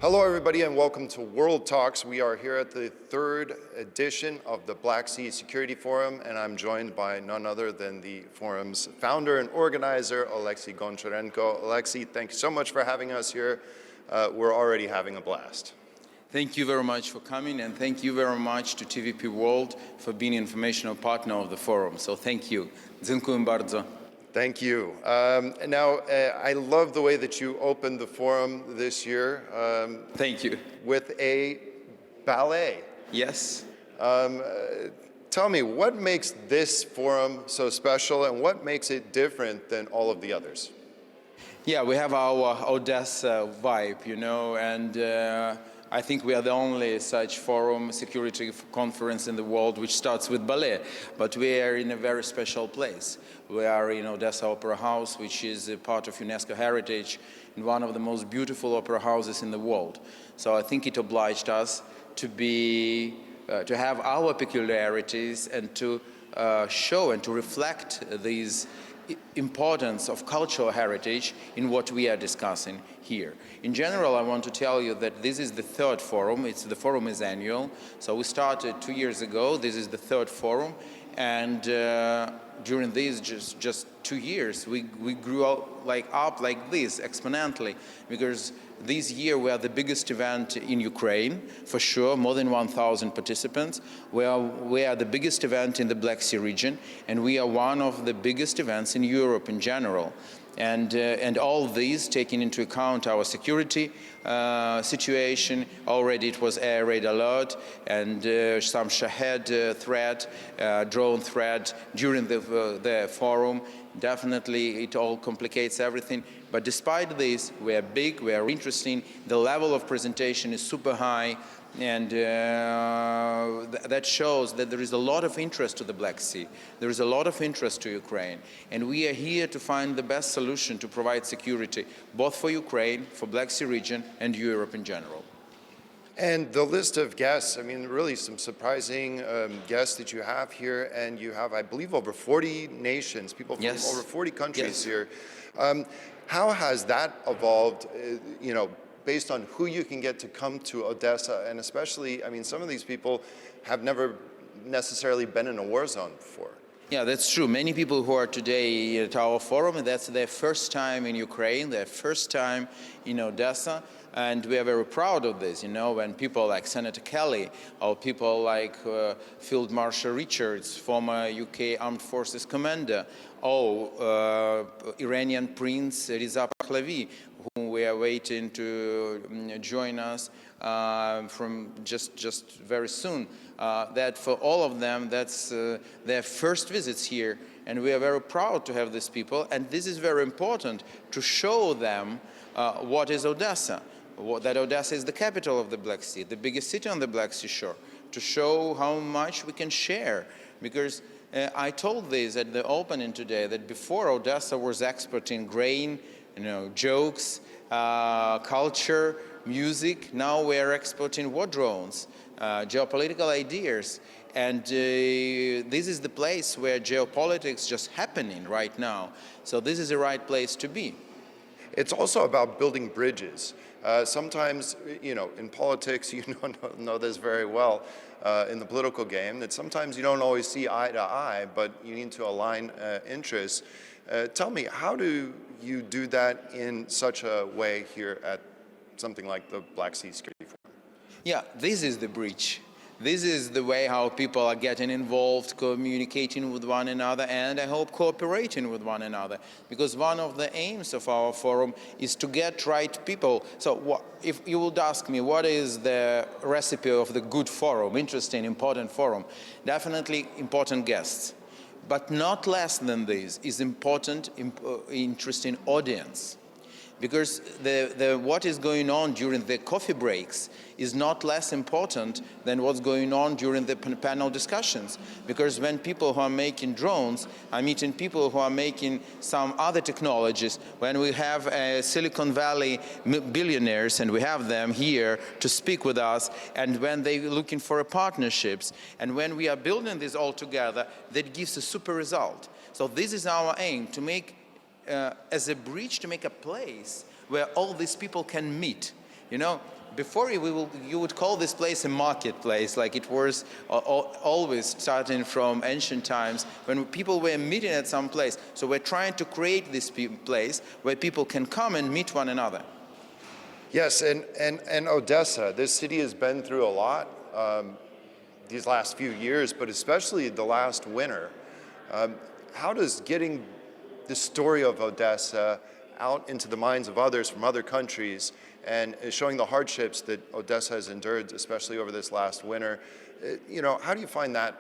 Hello everybody and welcome to World Talks. We are here at the third edition of the Black Sea Security Forum, and I'm joined by none other than the forum's founder and organizer, Oleksiy Goncharenko. Oleksiy, thank you so much for having us here. We're already having a blast. Thank you very much for coming, and thank you very much to TVP World for being an informational partner of the forum. So thank you. Dziękuję bardzo. Thank you. Now, I love the way that you opened the forum this year. Thank you. With a ballet. Yes. Tell me, what makes this forum so special and what makes it different than all of the others? Yeah, we have our Odesa vibe, you know, and I think we are the only such forum security conference in the world which starts with ballet, but we are in a very special place. We are in Odesa Opera House, which is a part of UNESCO heritage and one of the most beautiful opera houses in the world. So I think it obliged us to have our peculiarities and to show and to reflect these importance of cultural heritage in what we are discussing here. In general, I want to tell you that this is the third forum. The forum is annual. So we started 2 years ago. This is the third forum. And during these just 2 years, we grew up like this exponentially, because this year we are the biggest event in Ukraine, for sure, more than 1,000 participants. We are the biggest event in the Black Sea region, and we are one of the biggest events in Europe in general. And all these, taking into account our security situation, already it was air raid alert and some Shahed threat, drone threat during the forum. Definitely, it all complicates everything. But despite this, we are big, we are interesting, the level of presentation is super high, and that shows that there is a lot of interest to the Black Sea. There is a lot of interest to Ukraine. And we are here to find the best solution to provide security, both for Ukraine, for Black Sea region, and Europe in general. And the list of guests, I mean, really some surprising guests that you have here, and you have, I believe, over 40 nations, people from over 40 countries here. How has that evolved, you know, based on who you can get to come to Odesa, and especially, I mean, some of these people have never necessarily been in a war zone before. Yeah, that's true. Many people who are today at our forum, that's their first time in Ukraine, their first time in Odesa, and we are very proud of this, you know, when people like Senator Kelly or people like Field Marshal Richards, former UK Armed Forces commander, or Iranian Prince Reza Pahlavi, whom we are waiting to join us from just very soon. That for all of them, that's their first visits here, and we are very proud to have these people. And this is very important to show them what is Odesa, that Odesa is the capital of the Black Sea, the biggest city on the Black Sea shore, to show how much we can share. Because I told this at the opening today, that before Odesa was expert in grain, you know, jokes, culture, music. Now we are exporting war drones, geopolitical ideas, and this is the place where geopolitics just happening right now. So this is the right place to be. It's also about building bridges. Sometimes, you know, in politics, you know this very well, in the political game, that sometimes you don't always see eye to eye, but you need to align interests. Tell me, how do you do that in such a way here at something like the Black Sea Security Forum? Yeah, this is the bridge. This is the way how people are getting involved, communicating with one another, and I hope cooperating with one another. Because one of the aims of our forum is to get right people. So if you would ask me, what is the recipe of the good forum, interesting, important forum? Definitely important guests. But not less than this is important, interesting audience. Because what is going on during the coffee breaks is not less important than what's going on during the panel discussions. Because when people who are making drones are meeting people who are making some other technologies, when we have Silicon Valley billionaires, and we have them here to speak with us, and when they're looking for partnerships, and when we are building this all together, that gives a super result. So this is our aim, to make as a bridge, to make a place where all these people can meet. You know, before you would call this place a marketplace, like it was always starting from ancient times when people were meeting at some place. So we're trying to create this place where people can come and meet one another. Yes, and Odesa, this city has been through a lot these last few years, but especially the last winter. How does getting the story of Odesa out into the minds of others from other countries and showing the hardships that Odesa has endured, especially over this last winter, how do you find that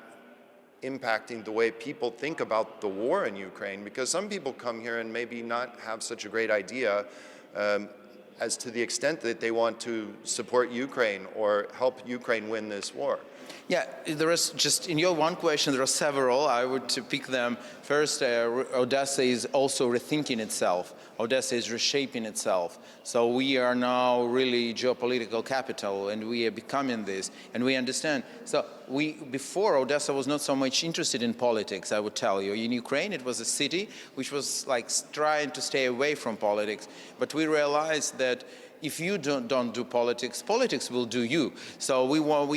impacting the way people think about the war in Ukraine? Because some people come here and maybe not have such a great idea as to the extent that they want to support Ukraine or help Ukraine win this war. Yeah, there is just, in your one question, there are several. I would pick them. First, Odesa is also rethinking itself. Odesa is reshaping itself. So we are now really geopolitical capital, and we are becoming this, and we understand. So before, Odesa was not so much interested in politics, I would tell you. In Ukraine, it was a city which was like trying to stay away from politics. But we realized that if you don't do politics, politics will do you. So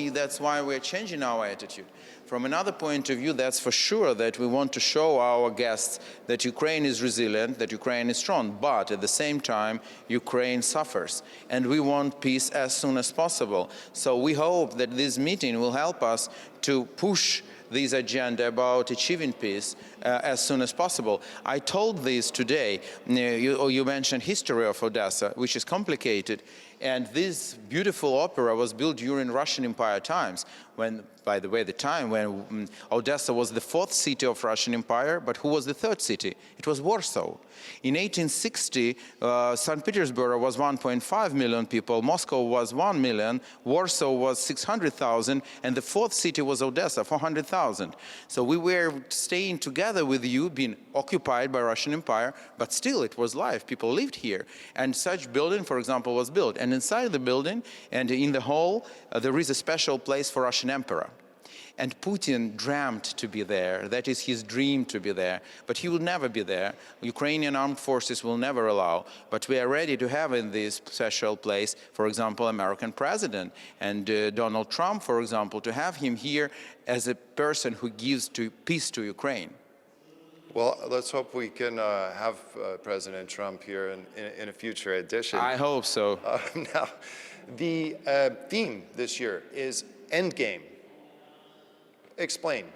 that's why we're changing our attitude. From another point of view, that's for sure that we want to show our guests that Ukraine is resilient, that Ukraine is strong, but at the same time, Ukraine suffers. And we want peace as soon as possible. So we hope that this meeting will help us to push this agenda about achieving peace as soon as possible. I told this today. You mentioned history of Odesa, which is complicated. And this beautiful opera was built during Russian Empire times, when, by the way, the time when Odesa was the fourth city of Russian Empire, but who was the third city? It was Warsaw. In 1860, St. Petersburg was 1.5 million people, Moscow was 1 million, Warsaw was 600,000, and the fourth city was Odesa, 400,000. So we were staying together with you, being occupied by Russian Empire, but still it was life. People lived here. And such building, for example, was built. And inside the building and in the hall, there is a special place for Russian emperor. And Putin dreamt to be there. That is his dream, to be there. But he will never be there. Ukrainian armed forces will never allow. But we are ready to have in this special place, for example, American president and Donald Trump, for example, to have him here as a person who gives peace to Ukraine. Well, let's hope we can have President Trump here in a future edition. I hope so. Now, the theme this year is Endgame. Explain.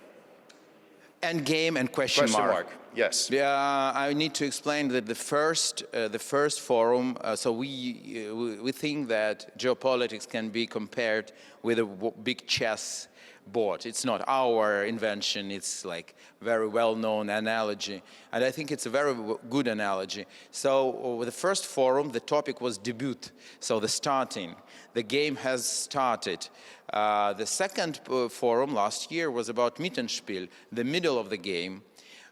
Endgame and question mark. Yes. Yeah, I need to explain that the first forum. So we think that geopolitics can be compared with a big chess board. It's not our invention. It's like very well-known analogy, and I think it's a very good analogy. So with the first forum, the topic was debut. So the starting. The game has started. The second forum last year was about Mittenspiel, the middle of the game.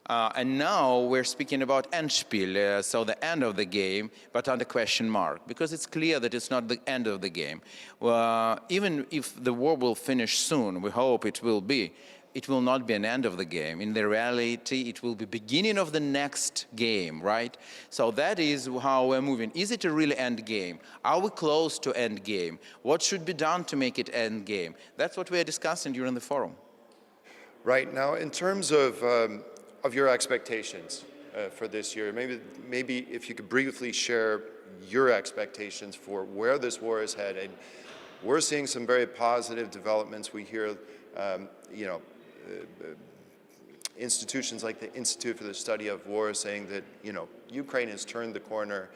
And now we're speaking about Endspiel, so the end of the game, but under question mark, because it's clear that it's not the end of the game. Even if the war will finish soon, we hope it will be, it will not be an end of the game. In the reality, it will be beginning of the next game, right? So that is how we're moving. Is it a really end game? Are we close to end game? What should be done to make it end game? That's what we're discussing during the forum. Right. Now, in terms of your expectations for this year, maybe if you could briefly share your expectations for where this war is headed. We're seeing some very positive developments. We hear, institutions like the Institute for the Study of War saying that, Ukraine has turned the corner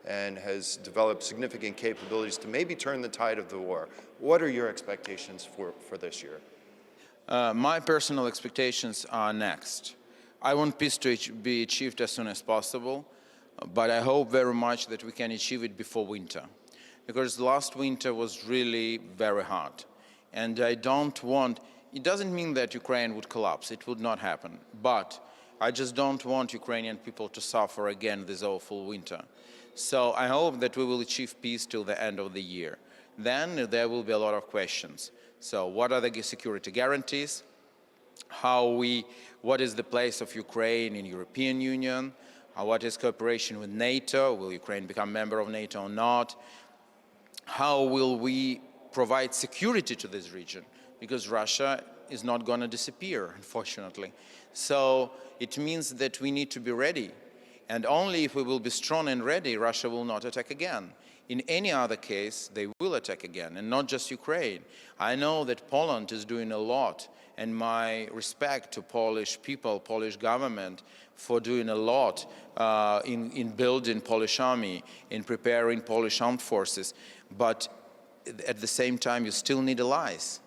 and has developed significant capabilities to maybe turn the tide of the war. What are your expectations for this year? My personal expectations are next. I want peace to be achieved as soon as possible, but I hope very much that we can achieve it before winter, because last winter was really very hard. And I don't want, it doesn't mean that Ukraine would collapse, it would not happen, but I just don't want Ukrainian people to suffer again this awful winter. So I hope that we will achieve peace till the end of the year. Then there will be a lot of questions. So what are the security guarantees? What is the place of Ukraine in European Union? What is cooperation with NATO? Will Ukraine become a member of NATO or not? how will we provide security to this region? Because Russia is not going to disappear, unfortunately. So it means that we need to be ready. And only if we will be strong and ready, Russia will not attack again. In any other case, they will attack again, and not just Ukraine. I know that Poland is doing a lot, and my respect to Polish people, Polish government, for doing a lot in building Polish army, in preparing Polish armed forces. But at the same time, you still need allies.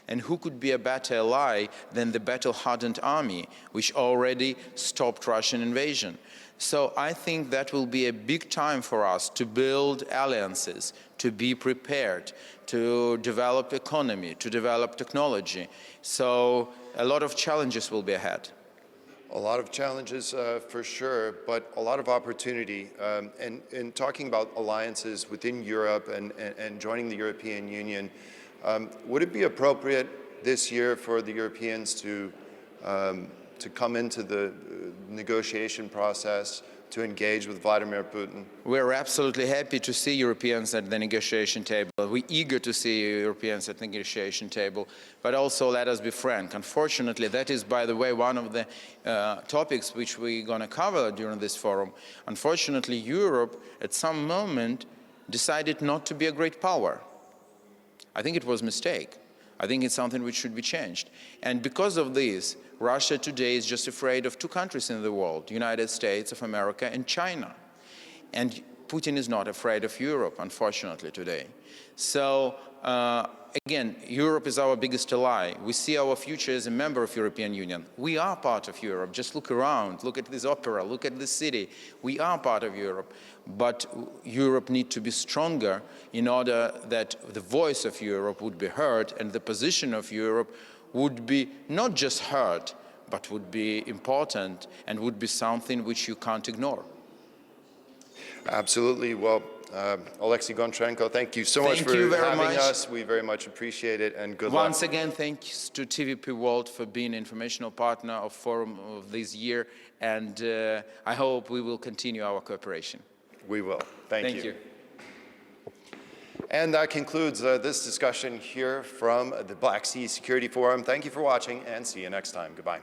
And who could be a better ally than the battle-hardened army, which already stopped Russian invasion? So I think that will be a big time for us to build alliances, to be prepared, to develop economy, to develop technology. So a lot of challenges will be ahead. A lot of challenges for sure, but a lot of opportunity. And talking about alliances within Europe and joining the European Union, would it be appropriate this year for the Europeans to come into the negotiation process, to engage with Vladimir Putin? We're absolutely happy to see Europeans at the negotiation table. We're eager to see Europeans at the negotiation table. But also, let us be frank, unfortunately, that is, by the way, one of the topics which we're going to cover during this forum. Unfortunately, Europe, at some moment, decided not to be a great power. I think it was a mistake. I think it's something which should be changed. And because of this, Russia today is just afraid of two countries in the world, United States of America and China. And Putin is not afraid of Europe, unfortunately, today. So, again, Europe is our biggest ally. We see our future as a member of the European Union. We are part of Europe. Just look around. Look at this opera. Look at this city. We are part of Europe. But Europe needs to be stronger in order that the voice of Europe would be heard and the position of Europe would be not just heard, but would be important and would be something which you can't ignore. Absolutely. Well, Oleksiy Goncharenko, thank you so much for having us. We very much appreciate it, and good luck. Once again, thanks to TVP World for being an informational partner of Forum of this year, and I hope we will continue our cooperation. We will. Thank you. You. And that concludes this discussion here from the Black Sea Security Forum. Thank you for watching, and see you next time. Goodbye.